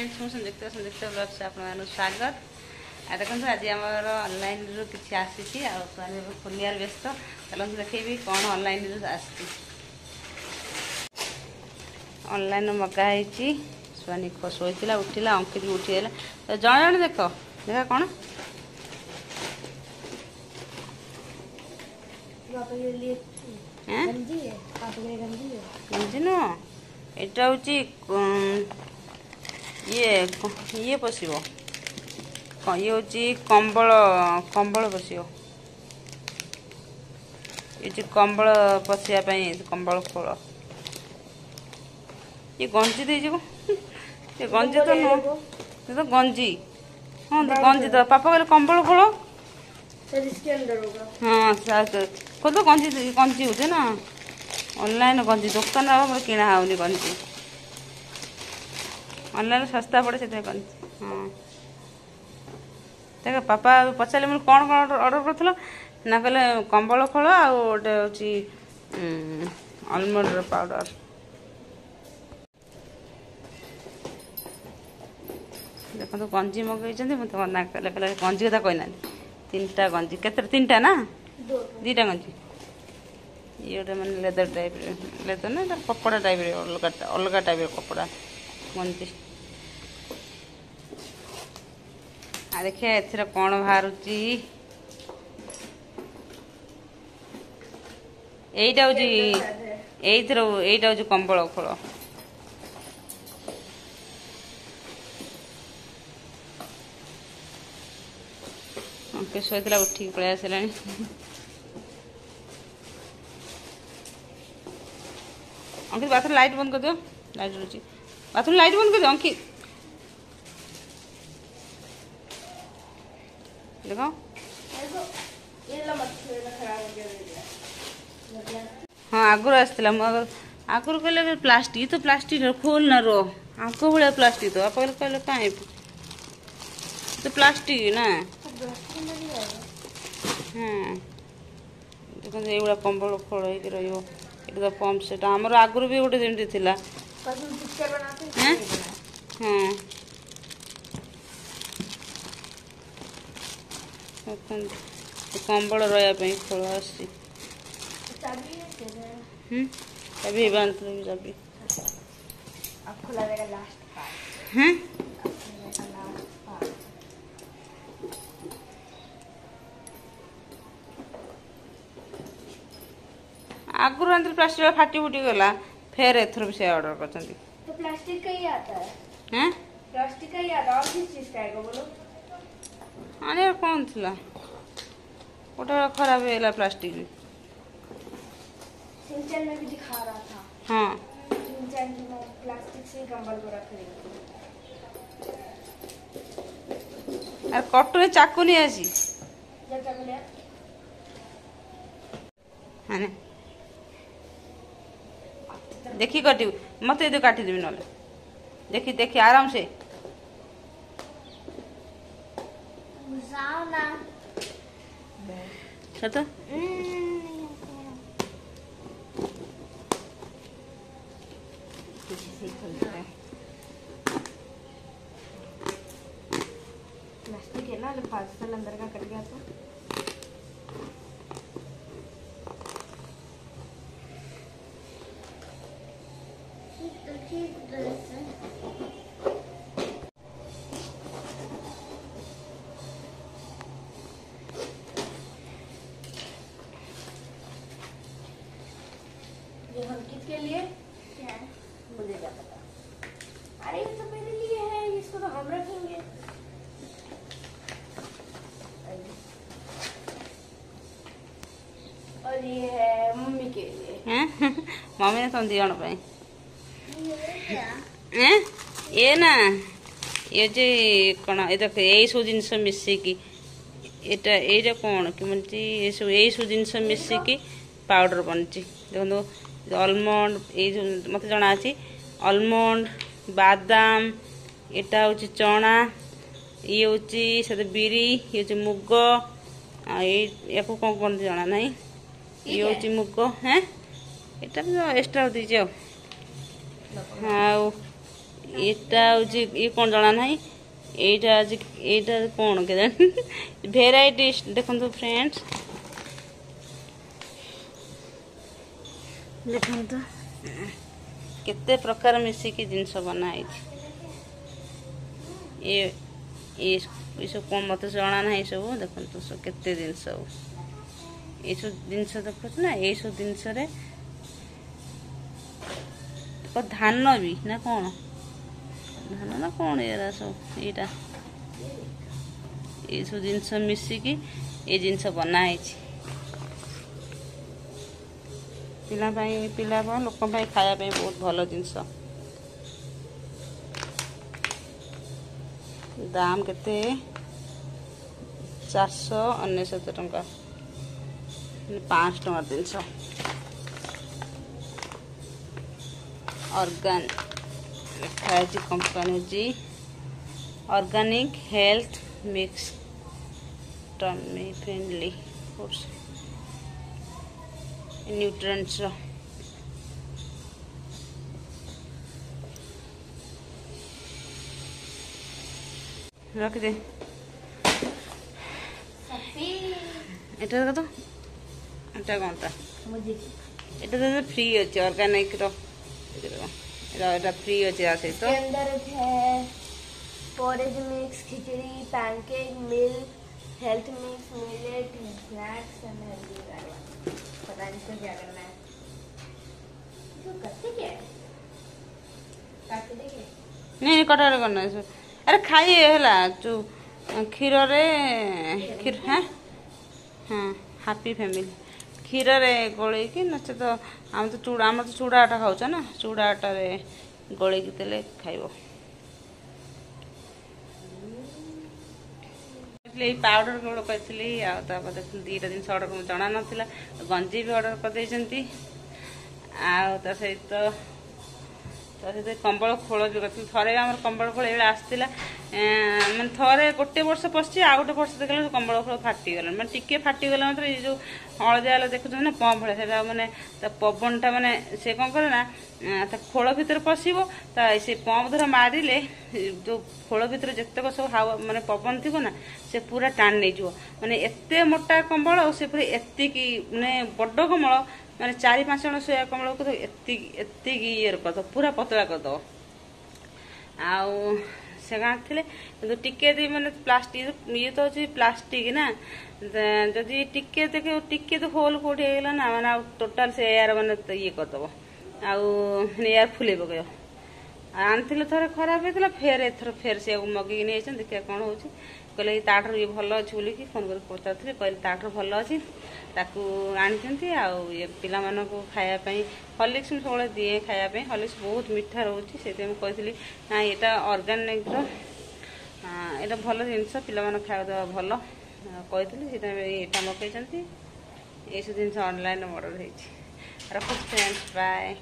Friends मुझे संयुक्त blog से आपको स्वागत। देखो आज आम ऑनलाइन रू किसी आसी खोलियार व्यस्त चलते देखेबी कौन ऑनलाइन रू आसी ऑनलाइन मगाई सुनी शोला उठिला अंकित भी उठीगला तो जड़े जड़े देख देखा कौन गंजी नुह एटा हूँ ये पशिव ये हूँ कंबल कंबल पशिव ये कंबल पशियापाई कंबल खोल ये गंजी दे ये गंजी तो नुह ये तो गंजी हाँ गंजी तो पापा कहले कंबल खोल हाँ खोल तो गंजी गंजी होते ना ऑनलाइन गंजी दुकान किना होनी गंजी ऑनलाइन सस्ता पड़े से गंजी हाँ देख पापा पचारे मुझे कौन कौन ऑर्डर कर ना कहले कंबल खोल आटे हूँ आलमंड पाउडर देखो गंजी मगई मत मना कले कहले गंजी कथा कहना तीनटा गंजी के तीनटा ना दीटा गंजी ये गोटे मैंने लेदर टाइप लेदर ना कपड़ा टाइप अलग टाइप कपड़ा गंजी आ देखिए एथर कौन बाहर यहीटा हूँ यहीटा हूँ कंबल खोल अंकित शोला उठिक पलि आसला अंकित बाथरूम लाइट बंद कर दियो लाइट रुचि बाथरूम लाइट बंद कर दियो अंकित देखो हाँ आगुरी आसला आगुरी कहले प्लास्टिक तो प्लास्टिक खोल ना रो आंख भाया प्लास्टिक तो आप कहले कहीं तो प्लास्टिक ना हाँ देखो ये कंबल खोल हो तो पंप सेट आमर आगुरी भी गोटे जमी थी हाँ कंबल रही खोल आसी चाबी बांधल चाबी हाँ आगुरी आंतल प्लास्टिक फाटी फुटी गला फिर एथर भी से ऑर्डर कर तो प्लास्टिक का ही आता है हैं प्लास्टिक का ही आता है और किस चीज का आएगा बोलो अरे यार कौन थिला गोटे खराब है प्लास्टिक भी सिंचन में भी दिखा रहा था हाँ सिंचन में प्लास्टिक से कंबल को रख रही अरे कटु में चाकू नहीं आसी जब तक ले हाँ देखी कटी मत ये काटिदेवी ना देखी देखी आराम से ना तो प्लास्टिक है ना फास्ट साल अंदर का कट गया तो ये हम किसके लिए क्या है मुझे क्या पता। अरे ये तो मेरे लिए है इसको तो हम रखेंगे और ये है मम्मी के लिए मम्मी ने तुम दी जन ये ना ये जे कौन ये देख यही सब जिनस मिसिकी ये कौन कि ये सब यही सब जिनस मिसिकी पाउडर बनची देखो आलमंड ये मत जना अच्छी आलमंड बादाम एटा हूँ चना ये हूँ से बिरी ये हूँ मुग या कौन कौन जना ना ये हूँ मुग हैं यहाँ एक्सट्रा दीजिए हाँ ଏଇଟା ହେଉଛି ଇଏ କ'ଣ ଜଣା ନାହିଁ। ଏଇଟା ଆଜି ଏଇଟା କ'ଣ କେଜାଣି ଭେରାଇଟି ଦେଖନ୍ତୁ ଫ୍ରେଣ୍ଡସ୍, ଦେଖନ୍ତୁ କେତେ ପ୍ରକାର ମିଶିକି ଜିନିଷ ବନା ହେଇଛି। ଏସବୁ କ'ଣ ମୋତେ ଜଣା ନାହିଁ। ସବୁ ଦେଖନ୍ତୁ ସବୁ କେତେ ଜିନିଷ, ଏସବୁ ଜିନିଷ ଦେଖୁଛୁ ନା, ଏଇସବୁ ଜିନିଷରେ ଧାନ ବି ନା କ'ଣ, ଧାନ ନା କ'ଣ ଏରା ସବୁ, ଏଇଟା ଏଇସବୁ ଜିନିଷ ମିଶିକି ଏ ଜିନିଷ ବନା ହେଇଛି। ପିଲା ଲୋକ ପାଇଁ ଖାଇବା ପାଇଁ ବହୁତ ଭଲ ଜିନିଷ। ଦାମ କେତେ 499 ଟଙ୍କା, 500 ଟଙ୍କାର ଜିନିଷ। ଅର୍ଗାନ ଲେଖା ହେଇଛି, କମ୍ପାନୀ ହେଉଛି organic health mix tummy friendly foods ନ୍ୟୁଟ୍ରିଏଣ୍ଟସର। ରଖିଦେ ଏଟା ତ, ଏଟା କ'ଣଟା, ଏଟା ତ ଫ୍ରି ଅଛି ଅର୍ଗାନିକର, ଏଟା फ्री अच्छे आ सहित इसके अंदर है porridge mix, khichdi, pancake, milk, health mix, millet, snacks and healthy diet. पता नहीं इसको क्या करना है, इसको करते क्या है, काट देंगे नहीं कटार करना है। अरे खाई है जो क्षीर क्षीर हाँ हाँ हैप्पी फैमिली क्षीर गोल नचे तो आम तो चूड़ा आटा खाऊच ना, चूड़ा आटा गोल देले खाइब। पाउडर केवल कही देखिए दीटा जिन अर्डर कर जना नाला, गंजी भी अर्डर कर सहित कंबल खोल भी कर थे आम कंबल खोल ये आसाला मैंने थे गोटे वर्ष पशि आ गए वर्ष देखा कंबल खोल फाटीगला मैंने टी फाटीगला मतलब ये जो हलदिया देखुं ना पंप भाई से मैंने पवनटा मैंने से कौन करे ना खोल भितर पशब से पंप धर मारे जो खोल भितर जितक सब हावा मैंने पवन थी ना से पूरा टाण नहीं मैंने एत मोटा कंबल से पूरा एति मैंने बड़ कमल मैंने 4-5 जन सोया कमल को एति ये करद पूरा पतला करद आउ से गाँ थे टिके मैंने प्लास्टिक ये तो अच्छी प्लास्टिक ना जदि टिके देखे टिके तो होल कौटे होगा ना मैंने टोटाल से एयर मैंने ये करदब आउ एयर फुले पकड़ आनी थे खराब होता फेर एथर फेर से मगेक नहीं देखिए कौन हो कहले ताठर ये भल अच्छे बोल फोन कर पचारे कहले ताठर भल अच्छी आनी ये पिला को खायापी हॉर्लिक्स सब दिए खायापी हॉर्लिक्स बहुत मीठा रोचे से कही ना यहाँ ऑर्गेनिक यहाँ भल जिनस पिला खाया देवा भल कही यहाँ मकई ये सब जिन ऑनलाइन ऑर्डर हो रखुच फ्रेंड्स बाय।